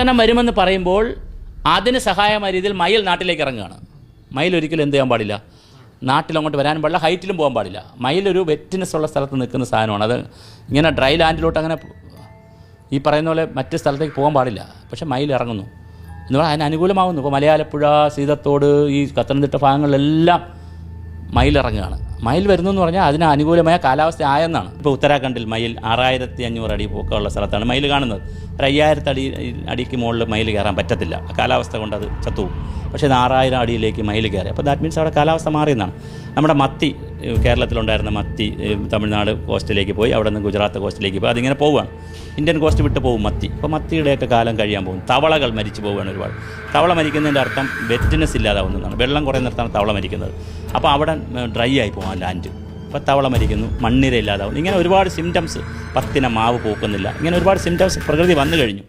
വിവർത്തനം വരുമെന്ന് പറയുമ്പോൾ അതിന് സഹായമായ രീതിയിൽ മയിൽ നാട്ടിലേക്ക് ഇറങ്ങുകയാണ്. മയിൽ ഒരിക്കലും എന്ത് ചെയ്യാൻ പാടില്ല, നാട്ടിലങ്ങോട്ട് വരാനും പാടില്ല, ഹൈറ്റിലും പോകാൻ പാടില്ല. മയിലൊരു വെറ്റ്നെസ് ഉള്ള സ്ഥലത്ത് നിൽക്കുന്ന സാധനമാണ്. അത് ഇങ്ങനെ ഡ്രൈ ലാൻഡിലോട്ട് അങ്ങനെ ഈ പറയുന്ന പോലെ മറ്റ് സ്ഥലത്തേക്ക് പോകാൻ പാടില്ല. പക്ഷേ മയിൽ ഇറങ്ങുന്നു എന്ന് പറഞ്ഞാൽ അതിന് അനുകൂലമാകുന്നു. ഇപ്പോൾ മലയാലപ്പുഴ, സീതത്തോട്, ഈ പത്തനംതിട്ട ഭാഗങ്ങളിലെല്ലാം മയിലിറങ്ങുകയാണ്. മയിൽ വരുന്നു എന്ന് പറഞ്ഞാൽ അതിന് അനുകൂലമായ കാലാവസ്ഥ ആയെന്നാണ്. ഇപ്പോൾ ഉത്തരാഖണ്ഡിൽ മയിൽ 6500 അടി പൊക്കമുള്ള സ്ഥലത്താണ് മയിൽ കാണുന്നത്. ഒരു 5000 അടിക്ക് മുകളിൽ മയിൽ കയറാൻ പറ്റത്തില്ല, കാലാവസ്ഥ കൊണ്ട് അത് ചത്തുപോകും. പക്ഷേ ഇത് 6000 അടിയിലേക്ക് മയിൽ കയറി. അപ്പോൾ ദാറ്റ് മീൻസ് അവിടെ കാലാവസ്ഥ മാറിയെന്നാണ്. നമ്മുടെ മത്തി, കേരളത്തിലുണ്ടായിരുന്ന മത്തി തമിഴ്നാട് കോസ്റ്റിലേക്ക് പോയി, അവിടെ നിന്ന് ഗുജറാത്ത് കോസ്റ്റിലേക്ക് പോയി, അതിങ്ങനെ പോവുകയാണ്. ഇന്ത്യൻ കോസ്റ്റ് വിട്ട് പോകും മത്തി. അപ്പോൾ മത്തിയുടെയൊക്കെ കാലം കഴിയാൻ പോകും. തവളകൾ മരിച്ചു പോവുകയാണ് ഒരുപാട്. തവള മരിക്കുന്നതിൻ്റെ അർത്ഥം വെറ്റ്നെസ് ഇല്ലാതാവുന്നതാണ്. വെള്ളം കുറേ നിർത്താണ് തവള മരിക്കുന്നത്. അപ്പോൾ അവിടെ ഡ്രൈ ആയി പോകും ലാൻഡ്. അപ്പോൾ തവള മരിക്കുന്നു, മണ്ണിര ഇല്ലാതാവും. ഇങ്ങനെ ഒരുപാട് സിംറ്റംസ്. പത്തിന മാവ് പൂക്കുന്നില്ല, ഇങ്ങനെ ഒരുപാട് സിംറ്റംസ് പ്രകൃതി വന്നു കഴിഞ്ഞു.